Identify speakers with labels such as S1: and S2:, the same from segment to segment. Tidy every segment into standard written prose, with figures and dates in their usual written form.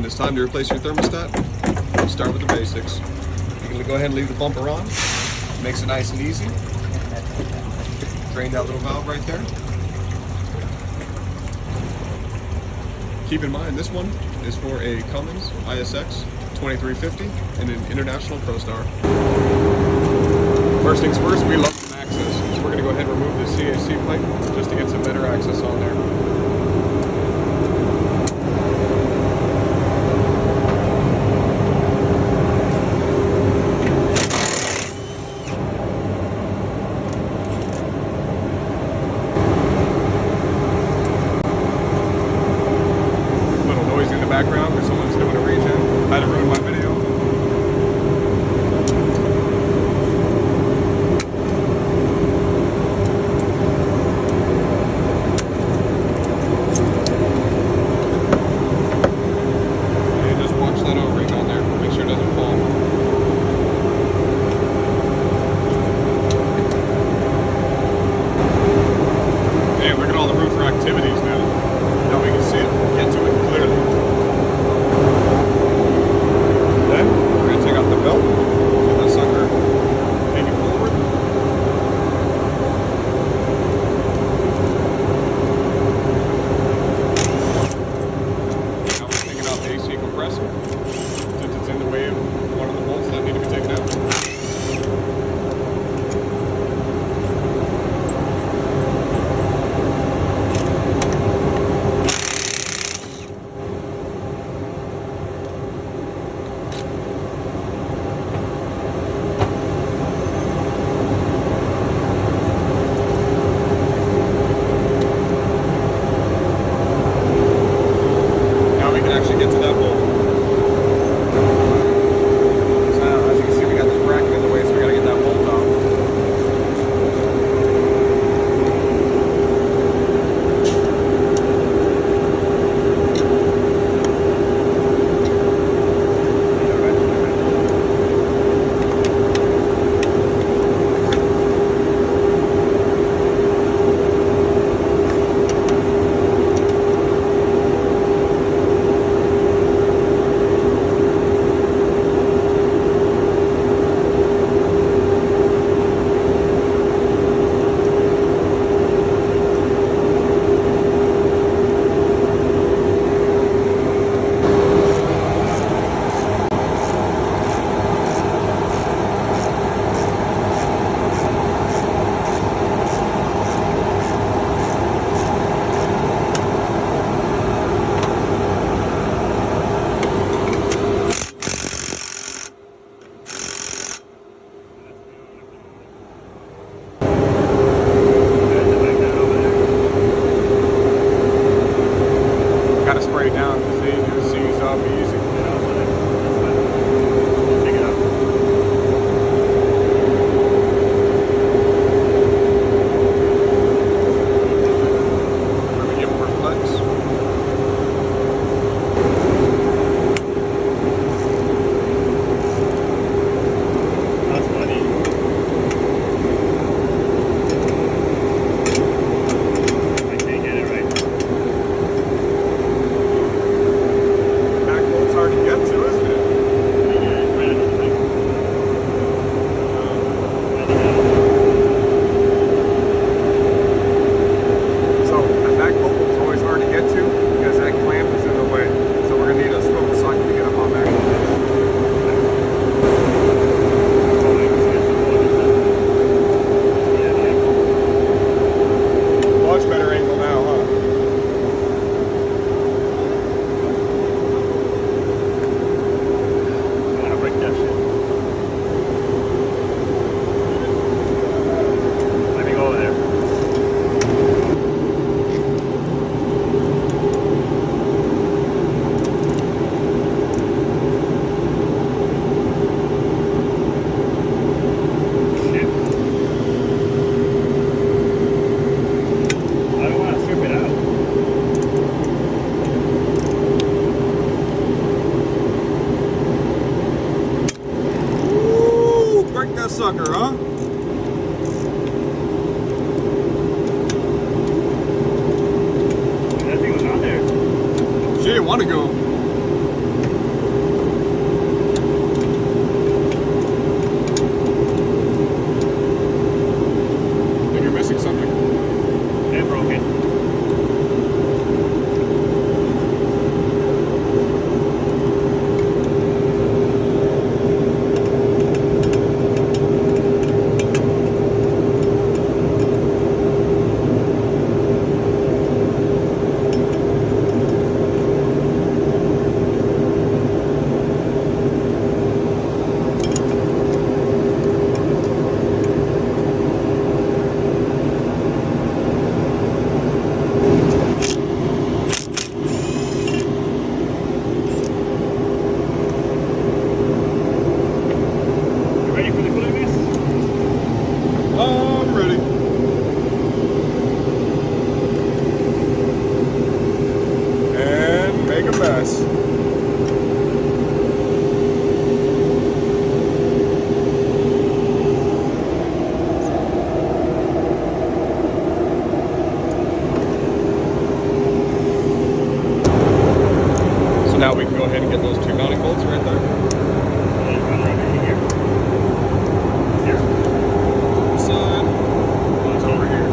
S1: when it's time to replace your thermostat, you start with the basics. You can go ahead and leave the bumper on. Makes it nice and easy. Drain that little valve right there. Keep in mind, this one is for a Cummins ISX 2350 and an International Pro Star. First things first, we love some access. So we're going to go ahead and remove the CAC pipe just to get some better access on there. Background because someone's doing a regen. I had to ruin my video. And just watch that O-ring on there. Make sure it doesn't fall. And look at all the roofer activities now. Now we can see it. Get to it clearly. Then we're going to take off the belt, get that sucker hanging forward. Now we're taking off the AC compressor, since it's in the way of one of the bolts that need to be taken out. Actually get to that bolt. So as you can see, we got this bracket in the way, so we gotta get that bolt off. Gotta spray it down because they just seize up easy. Take it up. Remember, give more flex. That's funny. I can't get it right. Hard to get to, isn't it? So that back bolt is always hard to get to because that clamp is in the way. So we're gonna need a swivel socket to get up on there. Much better angle now, huh? Sucker, huh? That thing was on there. She didn't want to go. now we can go ahead and get those 2 mounting bolts right there.
S2: Here.
S1: This side, one's over here.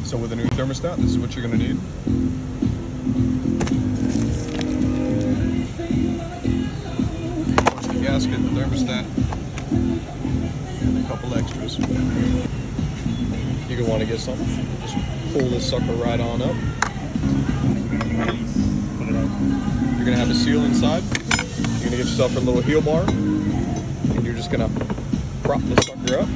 S1: So with a new thermostat, this is what you're going to need. Of course, the gasket, the thermostat, and a couple extras. You're going to want to get something. Just pull this sucker right on up. You're going to have a seal inside. You're going to get yourself a little heel bar, and you're just going to prop this sucker up.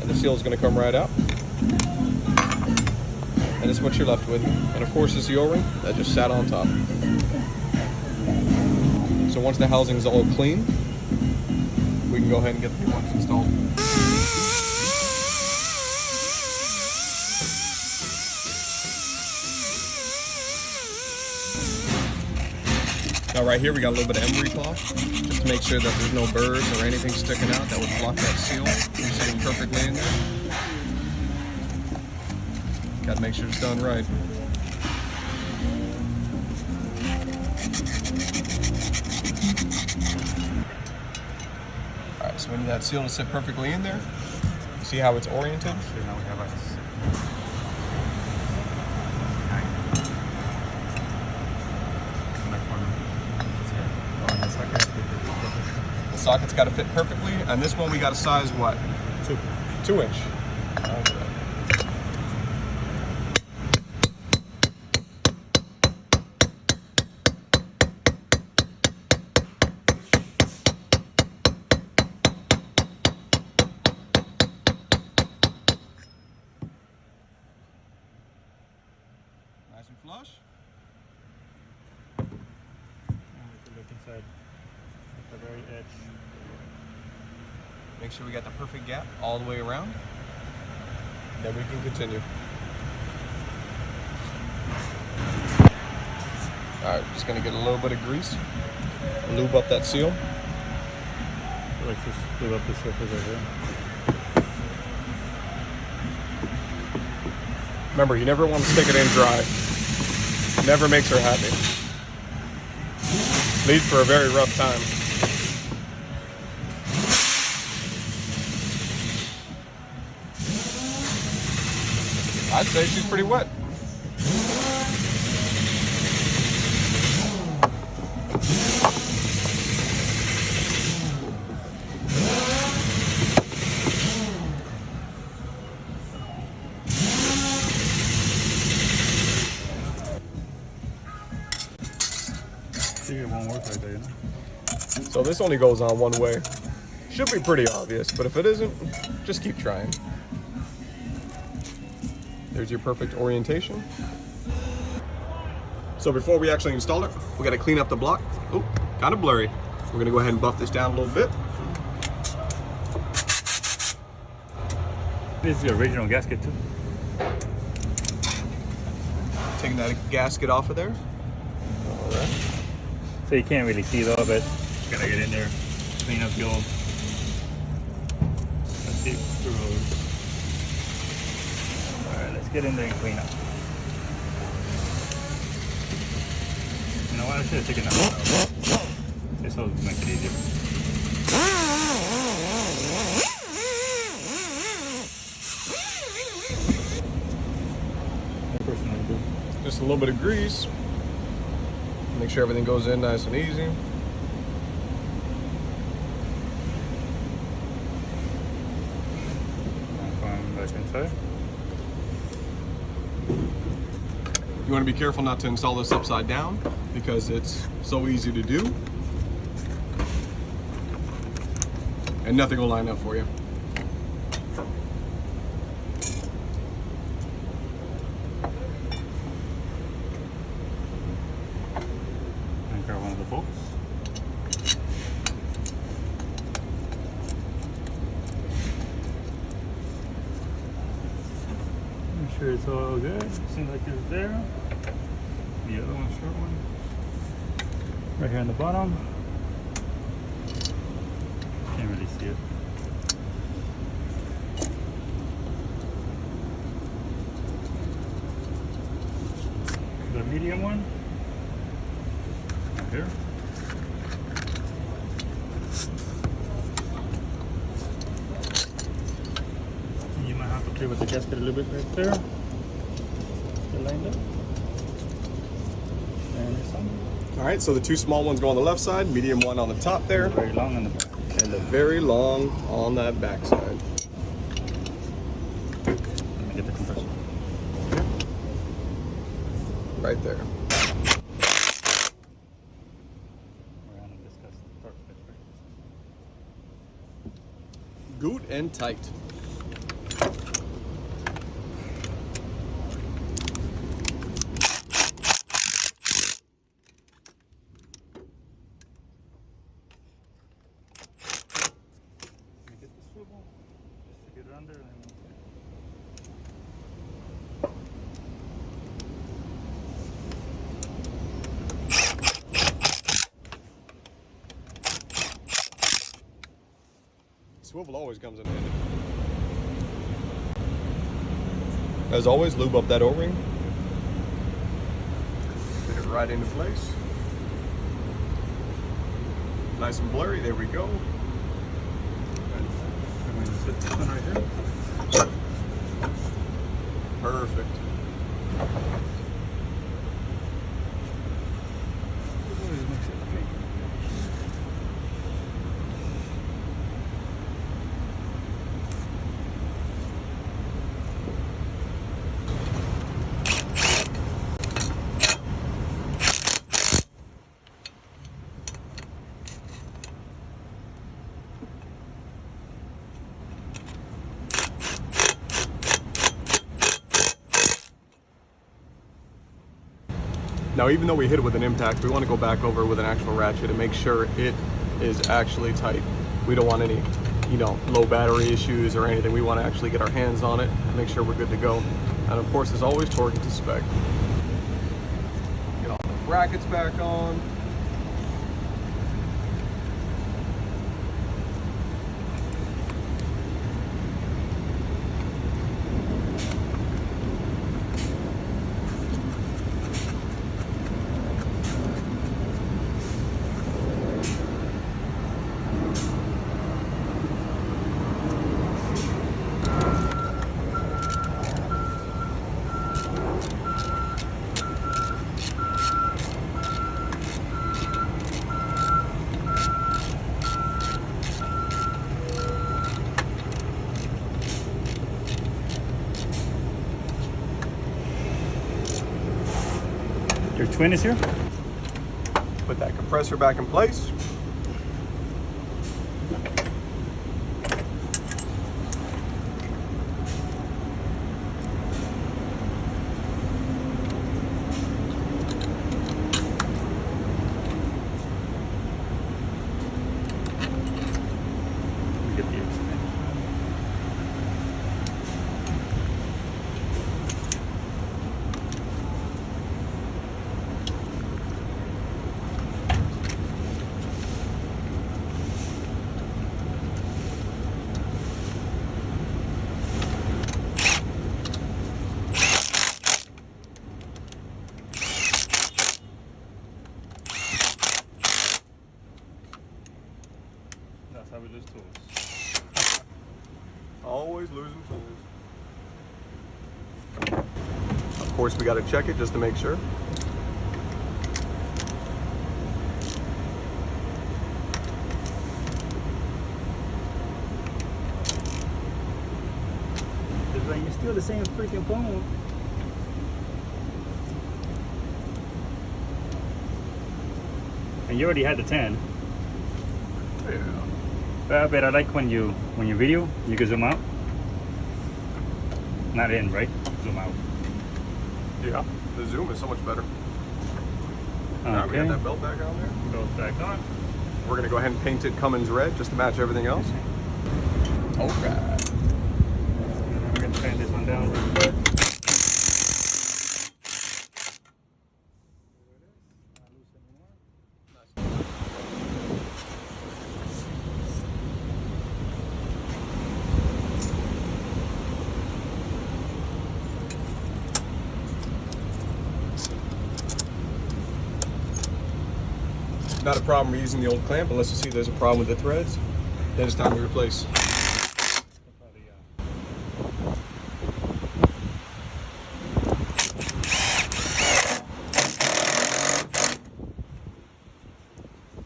S1: And the seal is going to come right out. And this is what you're left with. And of course, it's the O-ring that just sat on top. So once the housing is all clean, we can go ahead and get the new ones installed. Now right here we got a little bit of emery cloth, just to make sure that there's no burrs or anything sticking out that would block that seal from sitting perfectly in there. Got to make sure it's done right. Alright, so we need that seal to sit perfectly in there. See how it's oriented? The socket's got to fit perfectly, and this one we got a size what? 2 inch. Okay. Nice and flush.
S2: Look inside at the very edge.
S1: Make sure we got the perfect gap all the way around. Then we can continue. Alright, just gonna get a little bit of grease. Lube up that seal.
S2: I like to lube up the surface right here.
S1: Remember, you never want to stick it in dry. Never makes her happy. Leads for a very rough time. I'd say she's pretty wet. this only goes on one way. Should be pretty obvious, but if it isn't, just keep trying. There's your perfect orientation. So before we actually install it, we gotta clean up the block. Oh, kind of blurry. We're gonna go ahead and buff this down a little bit.
S2: This is the original gasket too.
S1: Taking that gasket off of there. All right.
S2: So you can't really see though, but you gotta get in there, clean up the old plastic screws. Alright, let's get in there and clean up. You know what, I should have taken that one out. This will make it easier. I personally do.
S1: Just a little bit of grease. Make sure everything goes in nice and easy.
S2: Going back inside.
S1: You want to be careful not to install this upside down because it's so easy to do. And nothing will line up for you.
S2: And grab one of the bolts. Make sure it's all good. Seems like it's there. The other one, short one. Right here on the bottom. Can't really see it. The medium one. Right here. You might have to play with the gasket a little bit right there. Get lined up. And this one.
S1: All right, so the two small ones go on the left side, medium one on the top there,
S2: Very long on the back.
S1: and the very long on that back side.
S2: Let me get the compressor.
S1: Right there.
S2: We're gonna discuss the torque switch first.
S1: Good and tight.
S2: Let me get the swivel just to get it under and then
S1: Swivel always comes in handy. As always, lube up that O-ring. Get it right into place. Nice and blurry, there we go.
S2: I'm going to set this one right here.
S1: Perfect.
S2: Always makes it okay.
S1: Now, even though we hit it with an impact, we want to go back over with an actual ratchet and make sure it is actually tight. We don't want any, low battery issues or anything. We want to actually get our hands on it and make sure we're good to go. And of course, as always, torque it to spec. Get all the brackets back on.
S2: Your twin is here.
S1: Put that compressor back in place.
S2: That's how we lose tools.
S1: Always losing tools. Of course, we got to check it just to make sure.
S2: It's like you're still the same freaking phone. And you already had the 10.
S1: Yeah.
S2: But I like when you video, you can zoom out. Not in, right? Zoom out.
S1: Yeah, the zoom is so much better.
S2: Okay.
S1: Now we got that belt back on there.
S2: Belt back on.
S1: We're gonna go ahead and paint it Cummins red just to match everything else. Okay.
S2: We're gonna turn this one down real quick.
S1: Not a problem we're using the old clamp unless you see there's a problem with the threads. Then it's time to replace.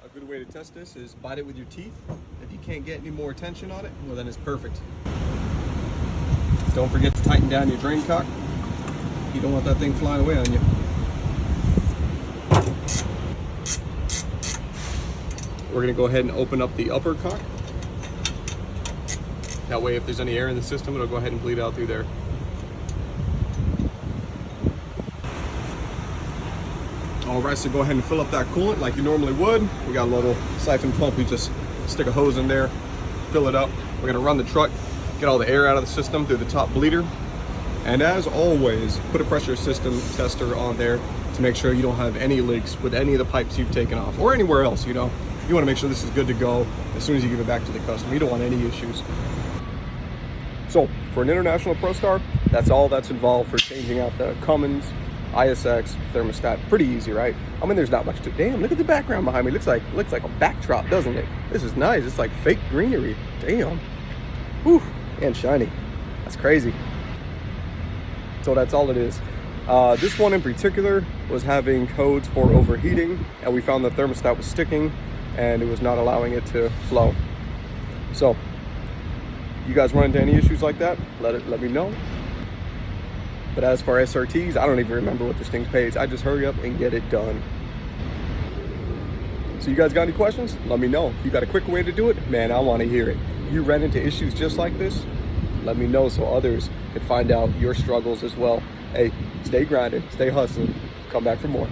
S1: A good way to test this is bite it with your teeth. If you can't get any more tension on it, well then it's perfect. Don't forget to tighten down your drain cock. You don't want that thing flying away on you. We're going to go ahead and open up the upper cock. That way if there's any air in the system, it'll go ahead and bleed out through there. Alright, so go ahead and fill up that coolant like you normally would. We got a little siphon pump. We just stick a hose in there, fill it up. We're going to run the truck, get all the air out of the system through the top bleeder. And as always, put a pressure system tester on there to make sure you don't have any leaks with any of the pipes you've taken off or anywhere else, you know. You want to make sure this is good to go as soon as you give it back to the customer. You don't want any issues. So for an International Pro Star, that's all that's involved for changing out the Cummins ISX thermostat. Pretty easy, right? I mean, there's not much to. Damn, look at the background behind me. Looks like a backdrop, doesn't it? This is nice. It's like fake greenery. Damn. Whew, and shiny. That's crazy. So that's all it is. This one in particular was having codes for overheating, and we found the thermostat was sticking and it was not allowing it to flow. So you guys run into any issues like that, let me know. But as for SRTs, I don't even remember what this thing pays. I just hurry up and get it done. So you guys got any questions? Let me know. If you got a quick way to do it, man, I want to hear it. If you ran into issues just like this, let me know so others can find out your struggles as well. Hey, stay grinding, stay hustling, come back for more.